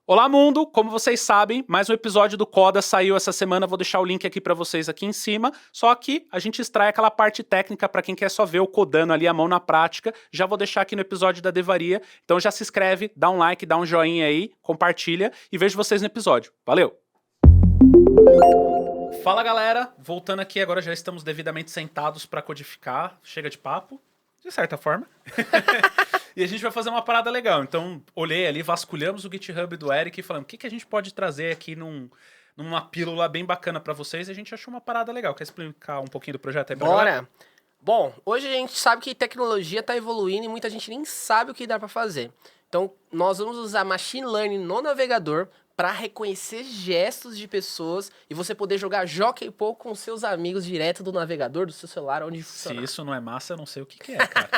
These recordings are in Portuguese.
Olá, mundo! Como vocês sabem, mais um episódio do Coda saiu essa semana. Vou deixar o link aqui para vocês aqui em cima. Só que a gente extrai aquela parte técnica para quem quer só ver o codando ali a mão na prática. Já vou deixar aqui no episódio da Devaria. Então já se inscreve, dá um like, dá um joinha aí, compartilha e vejo vocês no episódio. Valeu! Fala, galera! Voltando aqui, agora já estamos devidamente sentados para codificar. Chega de papo, de certa forma. E a gente vai fazer uma parada legal. Então, olhei ali, vasculhamos o GitHub do Eric e falamos, o que a gente pode trazer aqui numa pílula bem bacana pra vocês? E a gente achou uma parada legal. Quer explicar um pouquinho do projeto aí pra galera? Bora! Bom, hoje a gente sabe que tecnologia está evoluindo e muita gente nem sabe o que dá para fazer. Então, nós vamos usar machine learning no navegador para reconhecer gestos de pessoas e você poder jogar Jockey Pool com seus amigos direto do navegador, do seu celular, onde funcionar. Se isso não é massa, eu não sei o que é, cara.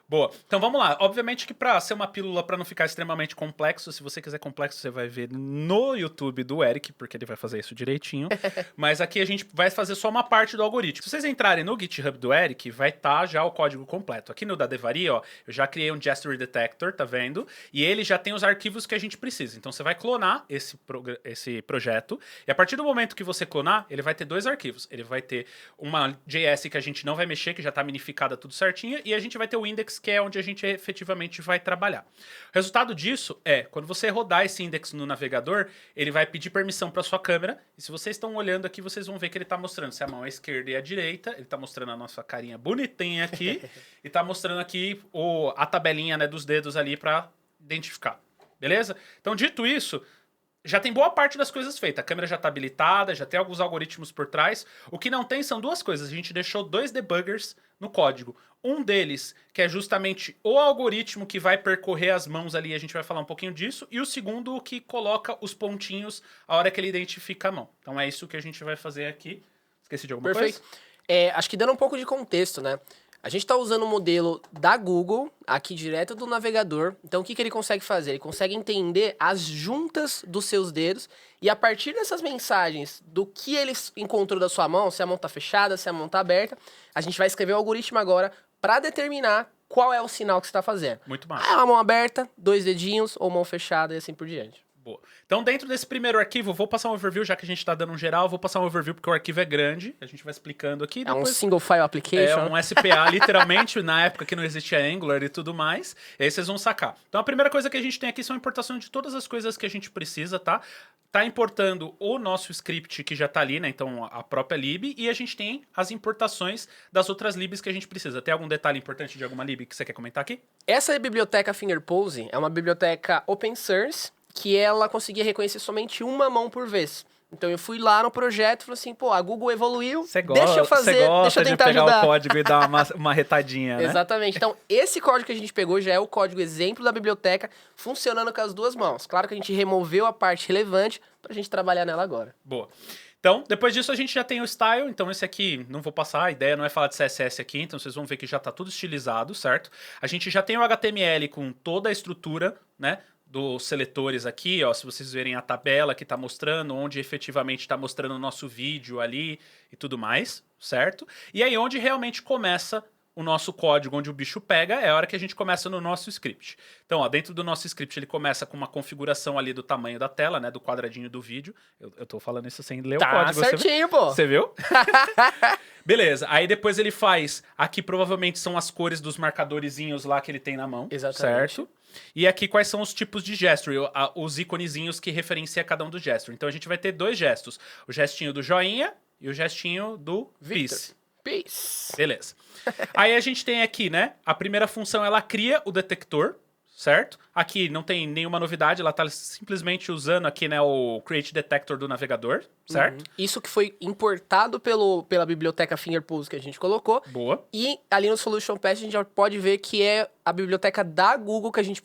Boa. Então vamos lá. Obviamente que pra ser uma pílula, pra não ficar extremamente complexo, se você quiser complexo, você vai ver no YouTube do Eric, porque ele vai fazer isso direitinho. Mas aqui a gente vai fazer só uma parte do algoritmo. Se vocês entrarem no GitHub do Eric, vai estar já o código completo. Aqui no da Devaria, ó, eu já criei um Gesture Detector, tá vendo? E ele já tem os arquivos que a gente precisa. Então você vai clonar esse projeto, e a partir do momento que você clonar, ele vai ter dois arquivos. Ele vai ter uma JS que a gente não vai mexer, que já tá minificada tudo certinho, e a gente vai ter o index, que é onde a gente efetivamente vai trabalhar. O resultado disso é, quando você rodar esse index no navegador, ele vai pedir permissão para sua câmera, e se vocês estão olhando aqui, vocês vão ver que ele está mostrando se a mão é a esquerda e a direita, ele está mostrando a nossa carinha bonitinha aqui, e está mostrando aqui a tabelinha, né, dos dedos ali para identificar. Beleza? Então, dito isso, já tem boa parte das coisas feitas. A câmera já está habilitada, já tem alguns algoritmos por trás. O que não tem são duas coisas. A gente deixou dois debuggers no código. Um deles, que é justamente o algoritmo que vai percorrer as mãos ali, a gente vai falar um pouquinho disso. E o segundo, que coloca os pontinhos a hora que ele identifica a mão. Então é isso que a gente vai fazer aqui. Esqueci de alguma coisa? Perfeito. Acho que dando um pouco de contexto, né? A gente está usando o modelo da Google, aqui direto do navegador. Então, o que ele consegue fazer? Ele consegue entender as juntas dos seus dedos e a partir dessas mensagens do que ele encontrou da sua mão, se a mão está fechada, se a mão está aberta, a gente vai escrever o algoritmo agora para determinar qual é o sinal que você está fazendo. Muito massa. Ah, uma mão aberta, dois dedinhos ou mão fechada e assim por diante. Boa. Então, dentro desse primeiro arquivo, vou passar um overview, já que a gente está dando um geral, vou passar um overview porque o arquivo é grande, a gente vai explicando aqui. É um single file application. É um SPA, literalmente, na época que não existia Angular e tudo mais, e aí vocês vão sacar. Então, a primeira coisa que a gente tem aqui são a importação de todas as coisas que a gente precisa, tá? Tá importando o nosso script que já tá ali, né? Então, a própria lib, e a gente tem as importações das outras libs que a gente precisa. Tem algum detalhe importante de alguma lib que você quer comentar aqui? Essa biblioteca FingerPose é uma biblioteca open source que ela conseguia reconhecer somente uma mão por vez. Então eu fui lá no projeto e falei assim, pô, a Google evoluiu, deixa eu fazer, deixa eu tentar de pegar ajudar. O código e dar uma retadinha, né? Exatamente. Então esse código que a gente pegou já é o código exemplo da biblioteca funcionando com as duas mãos. Claro que a gente removeu a parte relevante pra gente trabalhar nela agora. Boa. Então, depois disso a gente já tem o style, então esse aqui não vou passar, a ideia não é falar de CSS aqui, então vocês vão ver que já tá tudo estilizado, certo? A gente já tem o HTML com toda a estrutura, né, dos seletores aqui, ó, se vocês verem a tabela que tá mostrando, onde efetivamente tá mostrando o nosso vídeo ali e tudo mais, certo? E aí onde realmente começa o nosso código, onde o bicho pega, é a hora que a gente começa no nosso script. Então, ó, dentro do nosso script, ele começa com uma configuração ali do tamanho da tela, né, do quadradinho do vídeo. Eu tô falando isso sem ler o código. Tá certinho, pô. Você viu? Beleza, aí depois ele faz, aqui provavelmente são as cores dos marcadorzinhos lá que ele tem na mão, Exatamente. certo? E aqui quais são os tipos de gesture, os iconezinhos que referencia cada um dos gestures. Então a gente vai ter dois gestos, o gestinho do joinha e o gestinho do peace. Peace. Beleza. Aí a gente tem aqui, né? A primeira função, ela cria o detector, certo? Aqui não tem nenhuma novidade, ela tá simplesmente usando aqui, né, o Create Detector do navegador, certo? Isso que foi importado pela biblioteca FingerPose que a gente colocou. Boa. E ali no Solution Path a gente já pode ver que é a biblioteca da Google que a gente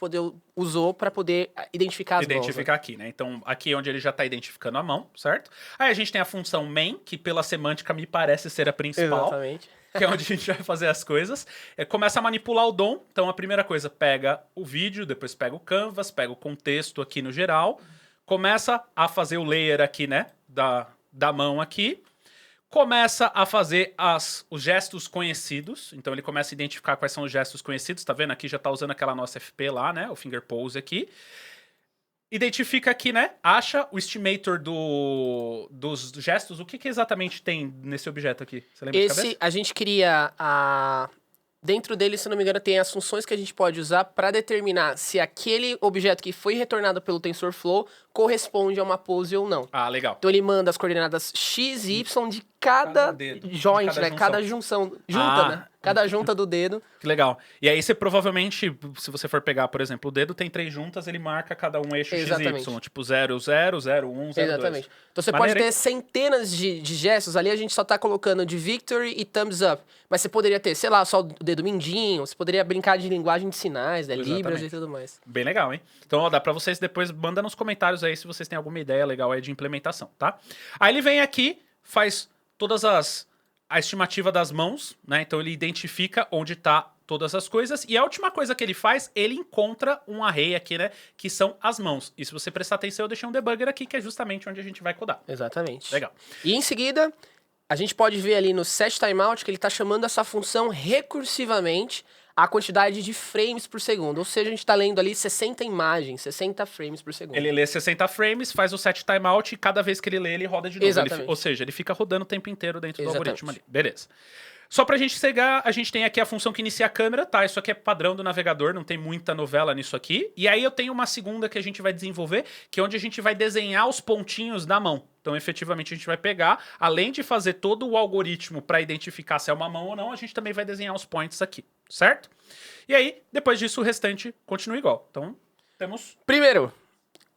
usou para poder identificar as mãos. Identificar aqui, né? Então, aqui é onde ele já tá identificando a mão, certo? Aí a gente tem a função main, que pela semântica me parece ser a principal. Exatamente. Que é onde a gente vai fazer as coisas. Começa a manipular o DOM. Então, a primeira coisa, pega o vídeo, depois pega o canvas, pega o contexto aqui no geral. Começa a fazer o layer aqui, né? Da mão aqui. Começa a fazer os gestos conhecidos. Então, ele começa a identificar quais são os gestos conhecidos. Tá vendo? Aqui já tá usando aquela nossa FP lá, né? O Finger Pose aqui. identifica aqui, né? Acha o estimator dos gestos. O que exatamente tem nesse objeto aqui? Você lembra de cabeça? A gente cria dentro dele, se não me engano, tem as funções que a gente pode usar para determinar se aquele objeto que foi retornado pelo TensorFlow corresponde a uma pose ou não. Ah, legal. Então ele manda as coordenadas x e y de cada dedo, joint, de né? Cada junção. Junta, né? Cada junta do dedo. Que legal. E aí você provavelmente, se você for pegar, por exemplo, o dedo tem 3 juntas, ele marca cada um eixo Exatamente. XY. Tipo 0, 0, 0, 1, 0, Exatamente. 2. Então você pode ter centenas de gestos. Ali a gente só tá colocando de victory e thumbs up. Mas você poderia ter, sei lá, só o dedo mindinho. Você poderia brincar de linguagem de sinais, né? Libras e tudo mais. Bem legal, hein? Então, ó, dá pra vocês depois, manda nos comentários aí se vocês têm alguma ideia legal aí de implementação, tá? Aí ele vem aqui, faz todas a estimativa das mãos, né? Então ele identifica onde tá todas as coisas. E a última coisa que ele faz, ele encontra um array aqui, né? Que são as mãos. E se você prestar atenção, eu deixei um debugger aqui, que é justamente onde a gente vai codar. Exatamente. Legal. E em seguida, a gente pode ver ali no setTimeout que ele tá chamando essa função recursivamente a quantidade de frames por segundo. Ou seja, a gente tá lendo ali 60 imagens, 60 frames por segundo. Ele lê 60 frames, faz o set timeout e cada vez que ele lê, ele roda de novo. Exatamente. Ou seja, ele fica rodando o tempo inteiro dentro do Exatamente. algoritmo ali. Beleza. Só pra gente chegar, a gente tem aqui a função que inicia a câmera, tá? Isso aqui é padrão do navegador, não tem muita novela nisso aqui. E aí eu tenho uma segunda que a gente vai desenvolver, que é onde a gente vai desenhar os pontinhos da mão. Então, efetivamente, a gente vai pegar, além de fazer todo o algoritmo para identificar se é uma mão ou não, a gente também vai desenhar os points aqui, certo? E aí, depois disso, o restante continua igual. Então, temos... Primeiro,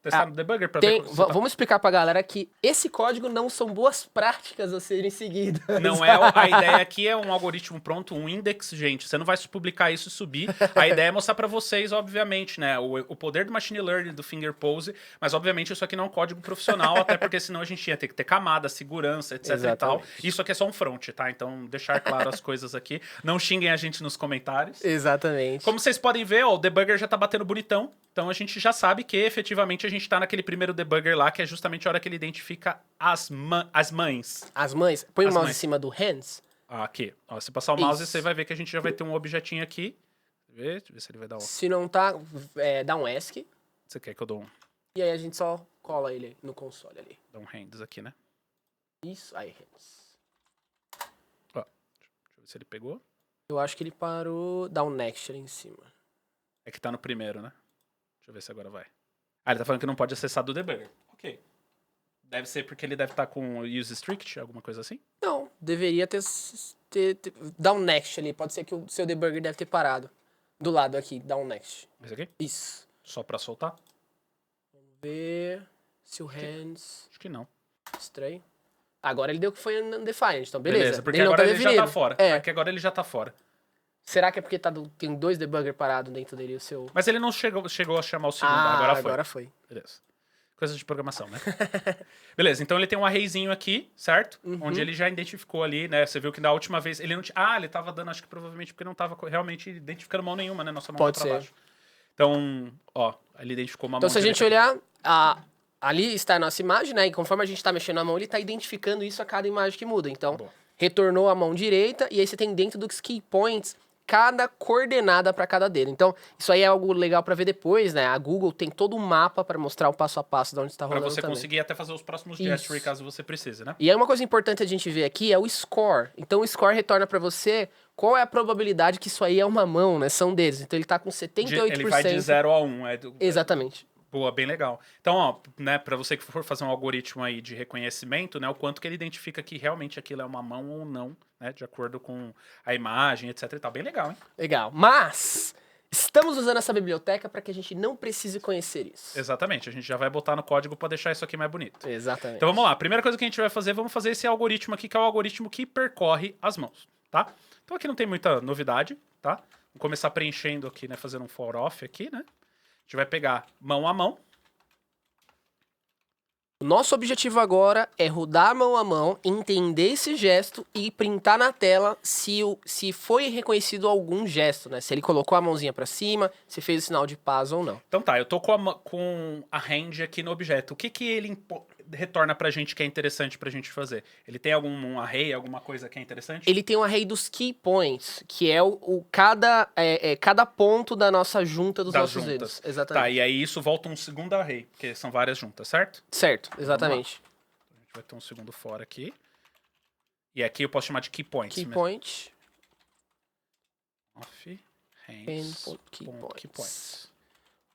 testar no debugger pra ver como vamos explicar pra galera que esse código não são boas práticas a serem seguidas. Não é a ideia aqui é um algoritmo pronto, um index, gente. Você não vai publicar isso e subir. A ideia é mostrar pra vocês, obviamente, né, o poder do machine learning, do finger pose, mas obviamente isso aqui não é um código profissional, até porque senão a gente ia ter que ter camada, segurança, etc e tal. Isso aqui é só um front, tá? Então, deixar claro as coisas aqui. Não xinguem a gente nos comentários. Exatamente. Como vocês podem ver, ó, o debugger já tá batendo bonitão. Então a gente já sabe que efetivamente a gente tá naquele primeiro debugger lá, que é justamente a hora que ele identifica as mães. As mães. Põe o mouse mães. em cima do hands. Aqui. Ó, se passar o mouse, Isso. você vai ver que a gente já vai ter um objetinho aqui. Deixa eu ver se ele vai dar um... Se não tá, dá um ESC. Você quer que eu dou um... E aí a gente só cola ele no console ali. Dá um hands aqui, né? Isso, aí hands. Ó, deixa eu ver se ele pegou. Eu acho que ele parou, dá um next ali em cima. É que tá no primeiro, né? Deixa eu ver se agora vai. Ah, ele tá falando que não pode acessar do debugger. Ok. Deve ser porque ele deve estar com use strict, alguma coisa assim? Não, deveria ter dá um next ali. Pode ser que o seu debugger deve ter parado. Do lado aqui, dá um next. Esse aqui? Isso. Só pra soltar? Vamos ver se o hands... Acho que não. Estranho. Agora ele deu que foi undefined, então beleza. Porque ele não agora tá ele já tá definido. fora. É. É que agora ele já tá fora. Será que é porque tem 2 debugger parados dentro dele e o seu... Mas ele não chegou a chamar o segundo, agora foi. agora foi. Beleza. Coisa de programação, né? Beleza, então ele tem um arrayzinho aqui, certo? Onde ele já identificou ali, né? Você viu que da última vez ele não tinha... Ah, ele tava dando, acho que provavelmente porque não tava realmente identificando mão nenhuma, né? Nossa mão Pode vai pra ser. baixo. Então, ó, ele identificou uma Então mão. se a gente direita. olhar, ali está a nossa imagem, né? E conforme a gente tá mexendo a mão, ele tá identificando isso a cada imagem que muda. Então, Boa. retornou a mão direita e aí você tem dentro dos key points cada coordenada para cada dedo. Então, isso aí é algo legal para ver depois, né? A Google tem todo um mapa para mostrar o passo a passo de onde está Pra rolando você também. conseguir até fazer os próximos Isso. gesturing caso você precise, né? E aí uma coisa importante a gente ver aqui é o score. Então o score retorna para você qual é a probabilidade que isso aí é uma mão, né? São dedos. Então ele tá com 78%. Ele vai de 0 a 1. Exatamente. Boa, bem legal. Então, ó, né, pra você que for fazer um algoritmo aí de reconhecimento, né, o quanto que ele identifica que realmente aquilo é uma mão ou não, né, de acordo com a imagem, etc e tal. Bem legal, hein? Legal. Mas estamos usando essa biblioteca para que a gente não precise conhecer isso. Exatamente, a gente já vai botar no código pra deixar isso aqui mais bonito. Exatamente. Então vamos lá, a primeira coisa que a gente vai fazer, vamos fazer esse algoritmo aqui, que é o algoritmo que percorre as mãos, tá? Então aqui não tem muita novidade, tá? Vamos começar preenchendo aqui, né, fazendo um for off aqui, né? A gente vai pegar mão a mão. O nosso objetivo agora é rodar mão a mão, entender esse gesto e printar na tela se foi reconhecido algum gesto, né? Se ele colocou a mãozinha para cima, se fez o sinal de paz ou não. Então tá, eu tô com a hand aqui no objeto. O que que ele retorna pra gente que é interessante pra gente fazer? Ele tem algum array, alguma coisa que é interessante? Ele tem um array dos key points, que é cada ponto da nossa junta dos Das nossos juntas. dedos. Exatamente. Tá, e aí isso volta um segundo array, porque são várias juntas, certo? Certo, exatamente. A gente vai ter um segundo fora aqui. E aqui eu posso chamar de key points Key mesmo. point. Off, Key key points.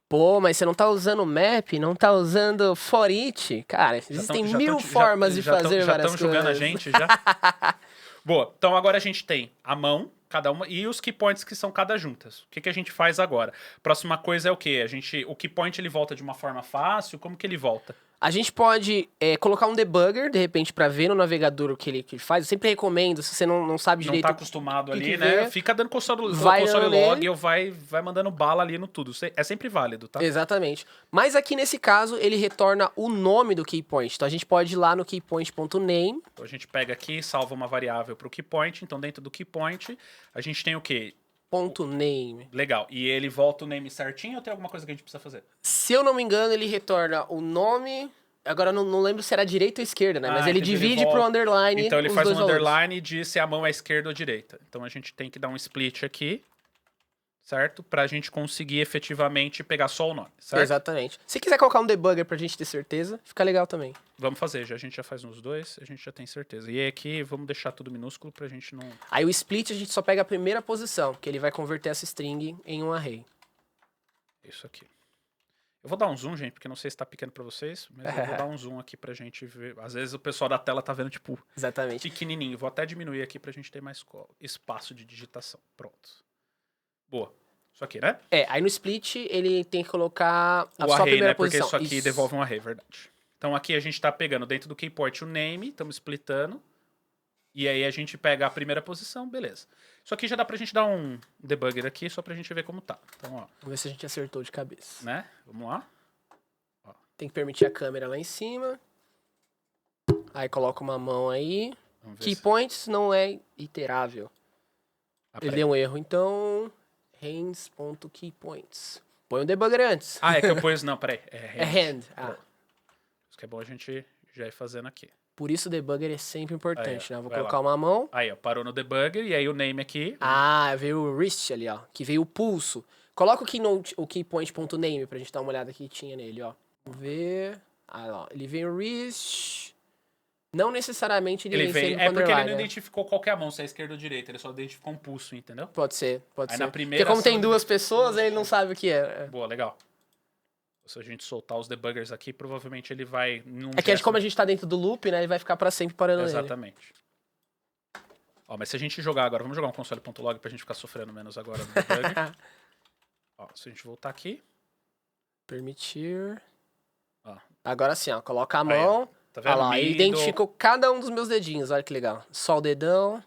Pô, mas você não tá usando map, não tá usando for each? Cara, existem mil formas de fazer várias coisas. Já estão julgando a gente, já? Boa, então agora a gente tem a mão, cada uma, e os key points que são cada juntas. O que, que a gente faz agora? Próxima coisa é o quê? O key point ele volta de uma forma fácil, como que ele volta? A gente pode colocar um debugger, de repente, pra ver no navegador o que ele faz. Eu sempre recomendo, se você não sabe direito... Não tá acostumado ali, que né? vê, Fica dando console vai log ou vai mandando bala ali no tudo. É sempre válido, tá? Exatamente. Mas aqui nesse caso, ele retorna o nome do keypoint. Então a gente pode ir lá no keypoint.name. Então a gente pega aqui, salva uma variável pro keypoint. Então dentro do keypoint, a gente tem o quê? .name. Legal. E ele volta o name certinho ou tem alguma coisa que a gente precisa fazer? Se eu não me engano, ele retorna o nome... Agora, eu não lembro se era direita ou esquerda, né? Mas ele divide pro underline. Então ele os faz dois um underline valores. e diz se a mão é esquerda ou direita. Então a gente tem que dar um split aqui, certo? Pra gente conseguir efetivamente pegar só o nome, certo? Exatamente. Se quiser colocar um debugger pra gente ter certeza, fica legal também. Vamos fazer, a gente já faz uns dois, a gente já tem certeza. E aí aqui, vamos deixar tudo minúsculo pra gente não... Aí o split a gente só pega a primeira posição, porque ele vai converter essa string em um array. Isso aqui. Eu vou dar um zoom, gente, porque não sei se tá pequeno pra vocês, mas eu vou dar um zoom aqui pra gente ver. Às vezes o pessoal da tela tá vendo, tipo, Exatamente. pequenininho. Vou até diminuir aqui pra gente ter mais espaço de digitação. Pronto. Boa. Isso aqui, né? Aí no split ele tem que colocar a O sua array, primeira né? Porque posição. isso aqui devolve um array, verdade. Então aqui a gente tá pegando dentro do keyport o name, estamos splitando. E aí a gente pega a primeira posição, beleza. Isso aqui já dá pra gente dar um debugger aqui, só pra gente ver como tá. Então, ó. Vamos ver se a gente acertou de cabeça. Né? Vamos lá. Tem que permitir a câmera lá em cima. Aí coloca uma mão aí. Vamos ver Key points não é iterável. Ele deu um erro, então... hands.keypoints. Põe um debugger antes. Ah, é que eu pus... Não, peraí. É hand. Isso que é bom a gente já ir fazendo aqui. Por isso o debugger é sempre importante, Aí, né? Vou vai colocar lá. uma mão. Aí, ó, parou no debugger e aí o name aqui. Veio o wrist ali, ó. Que veio o pulso. Coloca o keypoint.name pra gente dar uma olhada que tinha nele, ó. Vamos ver. Ó. Ele veio o wrist. Não necessariamente ele vem sempre É porque ele não né? identificou qual que é a mão, se é esquerda ou direita. Ele só identificou um pulso, entendeu? Pode ser. Aí na Porque primeira como tem ação duas ele- pessoas, aí ele não sabe o que é. Boa, legal. Se a gente soltar os debuggers aqui, provavelmente ele vai... É que como a gente tá dentro do loop, né? Ele vai ficar pra sempre parando nele. Exatamente. Ó, mas se a gente jogar agora, vamos jogar um console.log pra gente ficar sofrendo menos agora no debugger. Ó, se a gente voltar aqui, Permitir. ó, Agora sim, ó. Coloca a Aí, mão. tá vendo? Olha lá, ele Middle. identificou cada um dos meus dedinhos. Olha que legal. Só o dedão.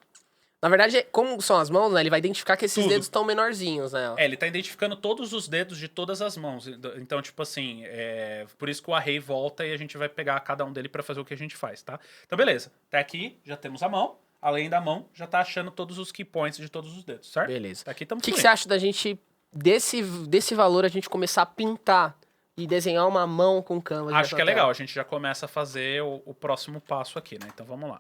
Na verdade, como são as mãos, né? Ele vai identificar que esses Tudo. dedos estão menorzinhos, né? Ele tá identificando todos os dedos de todas as mãos. Então, tipo assim, por isso que o array volta e a gente vai pegar cada um dele pra fazer o que a gente faz, tá? Então, beleza. Até aqui já temos a mão. Além da mão, já tá achando todos os key points de todos os dedos, certo? Beleza. Aqui estamos O que você acha da gente, desse valor, a gente começar a pintar e desenhar uma mão com Canva? Acho que é legal. A gente já começa a fazer o próximo passo aqui, né? Então, vamos lá.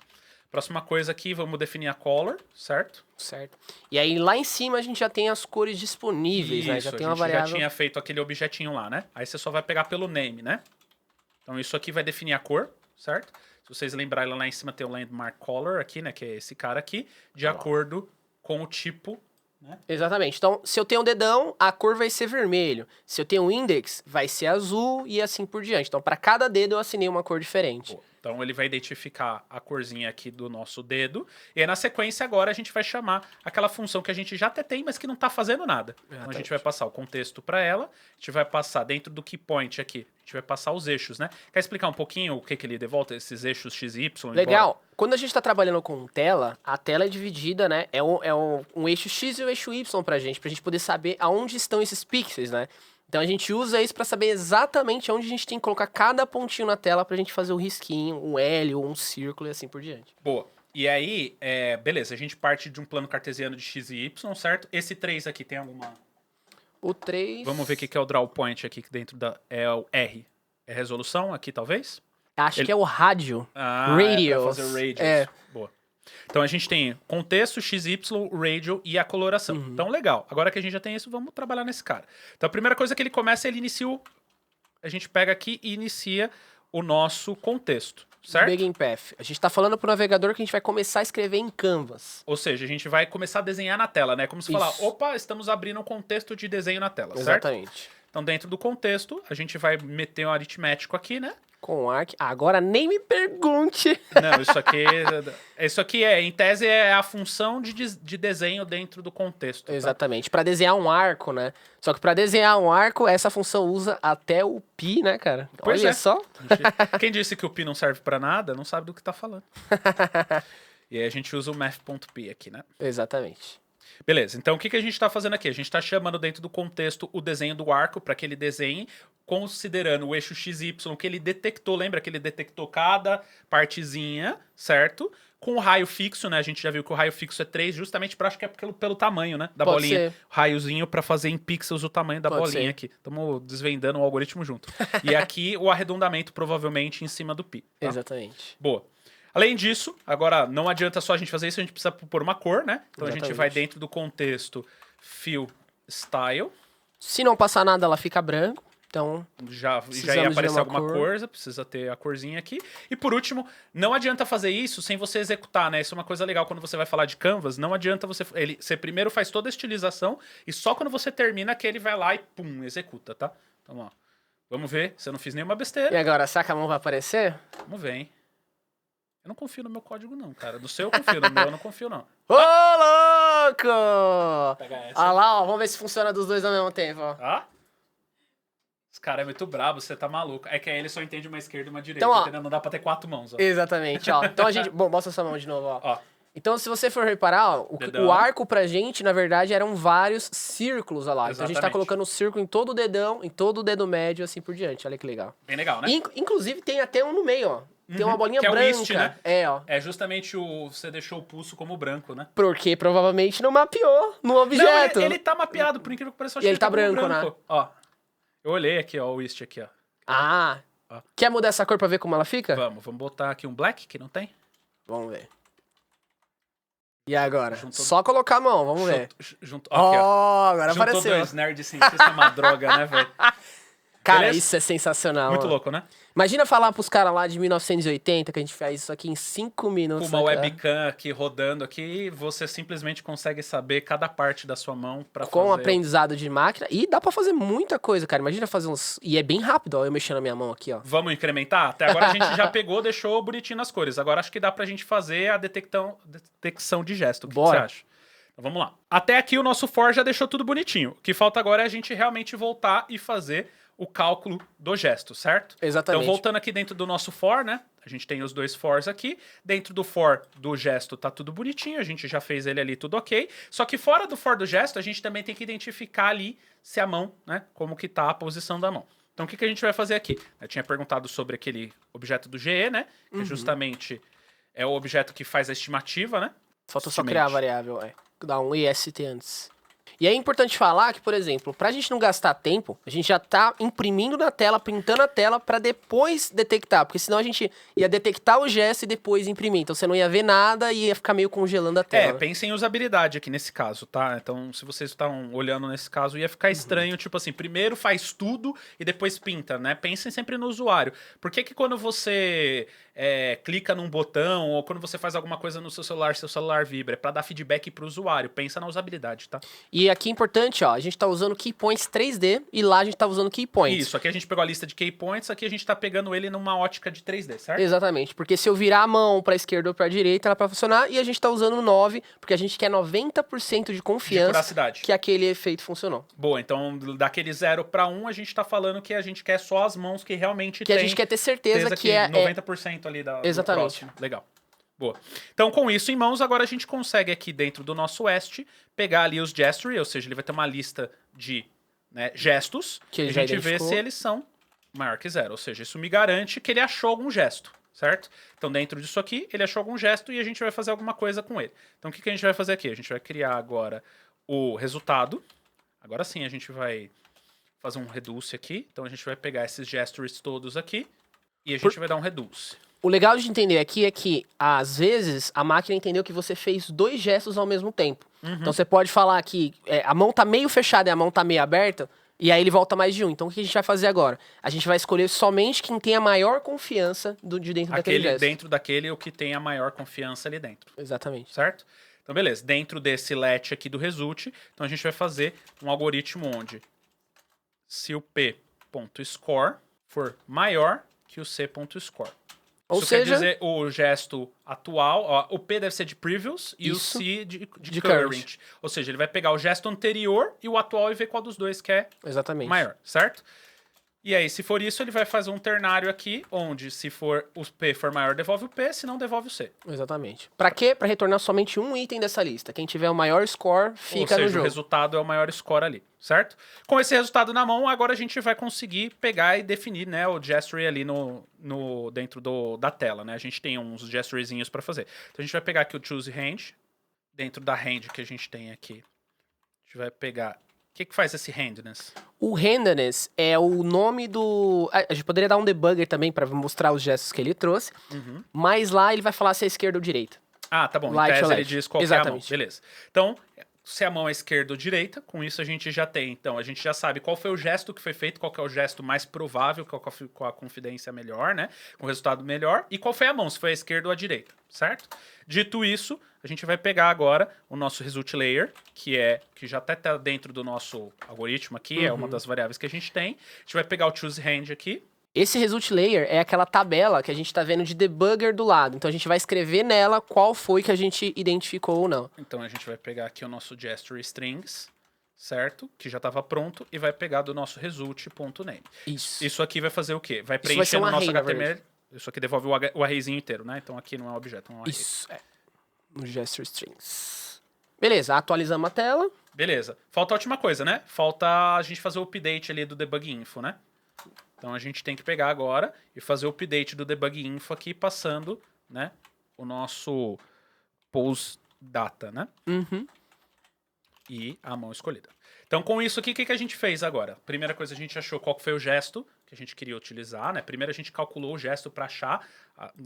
Próxima coisa aqui, vamos definir a color, certo? Certo. E aí, lá em cima, a gente já tem as cores disponíveis, né? Já tem uma a gente variável... já tinha feito aquele objetinho lá, né? Aí você só vai pegar pelo name, né? Então isso aqui vai definir a cor, certo? Se vocês lembrarem, lá em cima tem o landmark color aqui, né? Que é esse cara aqui, de acordo com o tipo, né? Exatamente. Então, se eu tenho um dedão, a cor vai ser vermelho. Se eu tenho um index, vai ser azul e assim por diante. Então, para cada dedo, eu assinei uma cor diferente. Boa. Então ele vai identificar a corzinha aqui do nosso dedo. E aí na sequência agora a gente vai chamar aquela função que a gente já até tem, mas que não está fazendo nada. Então a gente vai passar o contexto para ela. A gente vai passar dentro do key point aqui. A gente vai passar os eixos, né? Quer explicar um pouquinho o que ele devolve, esses eixos x e y? Legal. Quando a gente está trabalhando com tela, a tela é dividida, né? É um eixo X e um eixo Y pra gente poder saber aonde estão esses pixels, né? Então a gente usa isso para saber exatamente onde a gente tem que colocar cada pontinho na tela pra gente fazer o risquinho, um L ou um círculo e assim por diante. Boa. E aí, beleza, a gente parte de um plano cartesiano de x e y, certo? Esse 3 aqui tem alguma... O 3... Vamos ver o que é o draw point aqui dentro da... É o R. É resolução aqui, talvez? Acho que é o rádio. Ah, Radios. é pra fazer radios. É. Boa. Então a gente tem contexto, XY, radio e a coloração. Então legal. Agora que a gente já tem isso, vamos trabalhar nesse cara. Então a primeira coisa que ele começa, ele inicia o... A gente pega aqui e inicia o nosso contexto, certo? Begin Path. A gente tá falando pro navegador que a gente vai começar a escrever em Canvas. Ou seja, a gente vai começar a desenhar na tela, né? Como se falar, Isso. opa, estamos abrindo um contexto de desenho na tela, certo? Exatamente. Então dentro do contexto, a gente vai meter um aritmético aqui, né? Com Arc. Agora nem me pergunte. Não, isso aqui em tese, é a função de desenho dentro do contexto. Tá? Exatamente. Pra desenhar um arco, né? Só que pra desenhar um arco, essa função usa até o pi, né, cara? Pois Olha é. só. Quem disse que o pi não serve pra nada, não sabe do que tá falando. E aí a gente usa o math.p aqui, né? Exatamente. Beleza, então o que a gente está fazendo aqui? A gente está chamando dentro do contexto o desenho do arco para que ele desenhe, considerando o eixo XY que ele detectou. Lembra que ele detectou cada partezinha, certo? Com o raio fixo, né? A gente já viu que o raio fixo é 3, justamente acho que é pelo tamanho, né? Da Pode bolinha. ser. O raiozinho para fazer em pixels o tamanho da Pode bolinha ser. aqui. Estamos desvendando o algoritmo junto. E aqui o arredondamento provavelmente em cima do pi. Tá? Exatamente. Boa. Além disso, agora não adianta só a gente fazer isso, a gente precisa pôr uma cor, né? Então a gente Exatamente. vai dentro do contexto fill style. Se não passar nada, ela fica branco. Então, Já ia Precisamos de aparecer uma alguma cor. coisa, precisa ter a corzinha aqui. E por último, não adianta fazer isso sem você executar, né? Isso é uma coisa legal quando você vai falar de Canvas. Não adianta você primeiro faz toda a estilização e só quando você termina que ele vai lá e pum, executa, tá? Então, ó. Vamos ver se eu não fiz nenhuma e besteira. agora, será que a mão vai aparecer? Vamos ver, hein? Eu não confio no meu código, não, cara. Do seu eu confio, no meu eu não confio, não. Ô, louco! Pega essa. Olha lá, ó, vamos ver se funciona dos dois ao mesmo tempo, ó. Ah? Esse cara é muito brabo, você tá maluco. É que aí ele só entende uma esquerda e uma direita, Então, ó. entendeu? Não dá pra ter 4 mãos, ó. Exatamente, ó. Então a gente... Bom, mostra sua mão de novo, ó. Ó, Então, se você for reparar, ó, Dedão. o arco pra gente, na verdade, eram vários círculos, ó lá. Então a gente tá Exatamente. colocando o círculo em todo o dedão, em todo o dedo médio, assim por diante. Olha que legal. bem legal, né? Inclusive, tem até um no meio, ó. Tem uma bolinha que é o branca. ist, né? É, ó. É justamente você deixou o pulso como branco, né? Porque provavelmente não mapeou no objeto. Não, ele tá mapeado, por incrível que pareça. Eu achei E ele que tá como branco, né? Ó, eu olhei aqui, ó, o ist aqui, ó. Ah. Ó. Quer mudar essa cor pra ver como ela fica? Vamos botar aqui um black, que não tem? Vamos ver. E agora? Juntou- Só colocar a mão, vamos ver. Aqui, ó. Agora Juntou apareceu. dois nerds cientistas, uma droga, né, velho? Cara, Beleza? isso é sensacional. Muito ó. louco, né? Imagina falar pros caras lá de 1980 que a gente faz isso aqui em 5 minutos. Com uma né, cara? webcam aqui rodando aqui, você simplesmente consegue saber cada parte da sua mão pra Com fazer. aprendizado de máquina. E dá pra fazer muita coisa, cara. Imagina fazer uns... E é bem rápido, ó. Eu mexendo a minha mão aqui, ó. Vamos incrementar? Até agora a gente já pegou, deixou bonitinho nas cores. Agora acho que dá pra gente fazer a detecção de gesto. O que Bora. você acha? Então vamos lá. Até aqui o nosso for já deixou tudo bonitinho. O que falta agora é a gente realmente voltar e fazer o cálculo do gesto, certo? Exatamente. Então voltando aqui dentro do nosso for, né? A gente tem os dois fors aqui. Dentro do for do gesto tá tudo bonitinho, a gente já fez ele ali tudo ok. Só que fora do for do gesto, a gente também tem que identificar ali se a mão, né? Como que tá a posição da mão. Então o que a gente vai fazer aqui? Eu tinha perguntado sobre aquele objeto do GE, né? Que justamente é o objeto que faz a estimativa, né? Falta só Estimate. criar a variável, é. Dar um EST antes. E é importante falar que, por exemplo, pra gente não gastar tempo, a gente já tá imprimindo na tela, printando a tela pra depois detectar. Porque senão a gente ia detectar o gesto e depois imprimir. Então você não ia ver nada e ia ficar meio congelando a tela. Pensem em usabilidade aqui nesse caso, tá? Então, se vocês estão olhando nesse caso, ia ficar estranho, tipo assim, primeiro faz tudo e depois pinta, né? Pensem sempre no usuário. Por que que quando você clica num botão ou quando você faz alguma coisa no seu celular vibra? É pra dar feedback pro usuário. Pensa na usabilidade, tá? E aqui é importante, ó, a gente tá usando keypoints 3D e lá a gente tá usando keypoints. Isso, aqui a gente pegou a lista de keypoints, aqui a gente tá pegando ele numa ótica de 3D, certo? Exatamente, porque se eu virar a mão pra esquerda ou pra direita, ela vai funcionar e a gente tá usando 9, porque a gente quer 90% de De confiança curacidade. que aquele efeito funcionou. Boa, então daquele 0 para 1, a gente tá falando que a gente quer só as mãos que realmente Que a tem gente quer ter certeza que é... 90% ali do Exatamente. próximo. Legal. Boa. Então, com isso em mãos, agora a gente consegue aqui dentro do nosso WEST pegar ali os gestory, ou seja, ele vai ter uma lista de gestos Que e ele a já gente vê identificou. se eles são maior que 0. Ou seja, isso me garante que ele achou algum gesto, certo? Então, dentro disso aqui, ele achou algum gesto e a gente vai fazer alguma coisa com ele. Então, o que a gente vai fazer aqui? A gente vai criar agora o resultado. Agora sim, a gente vai fazer um reduce aqui. Então, a gente vai pegar esses gestures todos aqui. E a gente vai dar um reduce. O legal de entender aqui é que, às vezes, a máquina entendeu que você fez 2 gestos ao mesmo tempo. Então, você pode falar que a mão tá meio fechada e a mão tá meio aberta, e aí ele volta mais de um. Então, o que a gente vai fazer agora? A gente vai escolher somente quem tem a maior confiança de dentro daquele gesto. Dentro daquele, o que tem a maior confiança ali dentro. Exatamente. Certo? Então, beleza. Dentro desse let aqui do result, então a gente vai fazer um algoritmo onde se o p.score for maior que o c.score. Ou Isso seja, quer dizer o gesto atual, ó, o P deve ser de previous e Isso. o C de De current. current. Ou seja, ele vai pegar o gesto anterior e o atual e ver qual dos dois que é exatamente. maior, certo? E aí, se for isso, ele vai fazer um ternário aqui, onde se for o P for maior, devolve o P, se não, devolve o C. Exatamente. Pra quê? Pra retornar somente um item dessa lista. Quem tiver o maior score fica Ou seja, no o jogo. resultado é o maior score ali, certo? Com esse resultado na mão, agora a gente vai conseguir pegar e definir, né, o gestury ali dentro da tela, né? A gente tem uns gesturezinhos para fazer. Então a gente vai pegar aqui o choose hand, dentro da hand que a gente tem aqui. A gente vai pegar... O que faz esse handness? O handedness é o nome do... A gente poderia dar um debugger também pra mostrar os gestos que ele trouxe. Mas lá ele vai falar se é esquerda ou direita. Ah, tá bom. Em Light tese ou ele left. diz qual é a Exatamente. mão. Beleza. Então, se a mão é esquerda ou direita, com isso a gente já tem. Então, a gente já sabe qual foi o gesto que foi feito, qual que é o gesto mais provável, com a confidência melhor, né? Com o resultado melhor. E qual foi a mão, se foi a esquerda ou a direita, certo? Dito isso, a gente vai pegar agora o nosso result layer, que já até tá dentro do nosso algoritmo aqui, é uma das variáveis que a gente tem. A gente vai pegar o choose hand aqui. Esse result layer é aquela tabela que a gente tá vendo de debugger do lado. Então a gente vai escrever nela qual foi que a gente identificou ou não. Então a gente vai pegar aqui o nosso gestury strings, certo? Que já estava pronto, e vai pegar do nosso result.name. Isso aqui vai fazer o quê? Vai preencher no nosso HTML. Isso aqui devolve o arrayzinho inteiro, né? Então aqui não é um objeto, é um array. Isso, no gestury strings. Beleza, atualizamos a tela. Beleza. Falta a última coisa, né? Falta a gente fazer o update ali do debug info, né? Então a gente tem que pegar agora e fazer o update do debug info aqui, passando, né, o nosso pose data, né? E a mão escolhida. Então, com isso aqui, o que a gente fez agora? Primeira coisa, a gente achou qual foi o gesto que a gente queria utilizar, né? Primeiro a gente calculou o gesto para achar,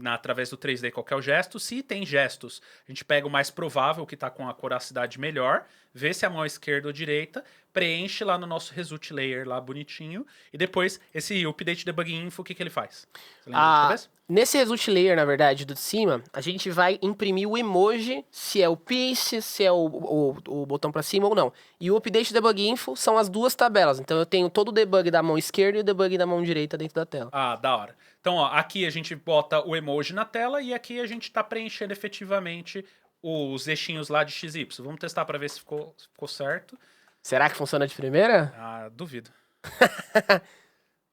através do 3D, qual que é o gesto. Se tem gestos, a gente pega o mais provável, que está com a coracidade melhor, vê se é a mão esquerda ou direita, preenche lá no nosso result layer, lá bonitinho, e depois esse update debug info, o que ele faz? Você lembra de cabeça? Nesse result layer, na verdade, do de cima, a gente vai imprimir o emoji, se é o piece, se é o botão para cima ou não. E o update debug info são as duas tabelas. Então eu tenho todo o debug da mão esquerda e o debug da mão direita dentro da tela. Ah, da hora. Então, ó, aqui a gente bota o emoji na tela e aqui a gente tá preenchendo efetivamente os eixinhos lá de XY. Vamos testar para ver se ficou certo. Será que funciona de primeira? Ah, duvido.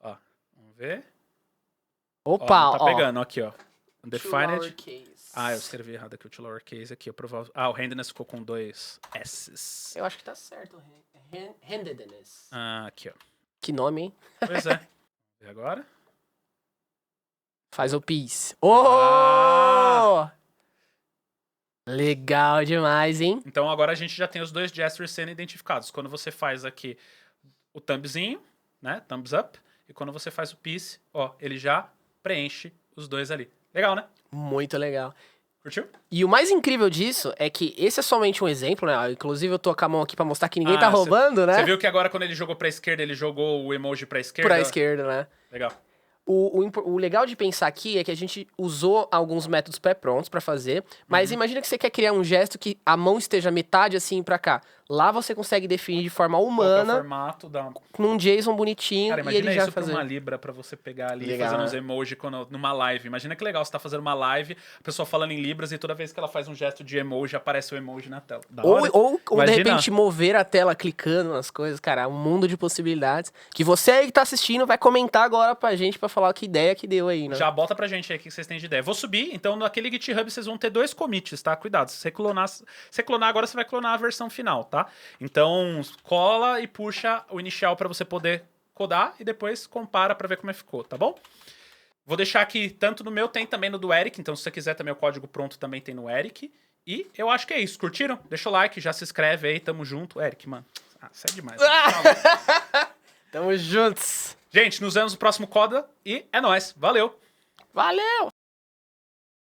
Ó, vamos ver. Opa, ó. Não tá pegando, aqui, ó. Undefined. Ah, eu escrevi errado aqui o to lowercase aqui. O handedness ficou com 2 S's. eu acho que tá certo. Handedness. Ah, aqui, ó. Que nome, hein? Pois é. E agora? Faz o piece. Oh! Legal demais, hein? Então agora a gente já tem os dois gestures sendo identificados. Quando você faz aqui o thumbzinho, né? Thumbs up. E quando você faz o piece, ó, ele já preenche os dois ali. Legal, né? Muito legal. Curtiu? E o mais incrível disso é que esse é somente um exemplo, né? Inclusive eu tô com a mão aqui pra mostrar que ninguém tá roubando, né? Você viu que agora quando ele jogou pra esquerda, ele jogou o emoji pra esquerda? Pra esquerda, né? Legal. O legal de pensar aqui é que a gente usou alguns métodos pré-prontos pra fazer, mas imagina que você quer criar um gesto que a mão esteja metade assim pra cá. Lá você consegue definir de forma humana, qual é o formato num JSON bonitinho, Cara, e imagina ele já isso fazer. pra uma Libra, pra você pegar ali Legal, e fazer né? uns emojis numa live. Imagina que legal, você tá fazendo uma live, a pessoa falando em Libras e toda vez que ela faz um gesto de emoji, aparece o emoji na tela. Da hora. Ou de Imagina. repente mover a tela clicando nas coisas, cara, um mundo de possibilidades. Que você aí que tá assistindo vai comentar agora pra gente pra falar que ideia que deu aí, né? Já bota pra gente aí o que vocês têm de ideia. Vou subir, então naquele GitHub vocês vão ter 2 commits, tá? Cuidado, se você clonar agora, você vai clonar a versão final, tá? Então cola e puxa o inicial pra você poder codar e depois compara pra ver como é que ficou, tá bom? Vou deixar aqui, tanto no meu, tem também no do Eric, então se você quiser também o código pronto também tem no Eric. E eu acho que é isso, curtiram? Deixa o like, já se inscreve aí, tamo junto. Eric, mano, você é demais. Tamo juntos! Gente, nos vemos no próximo Coda e é nóis, valeu! Valeu!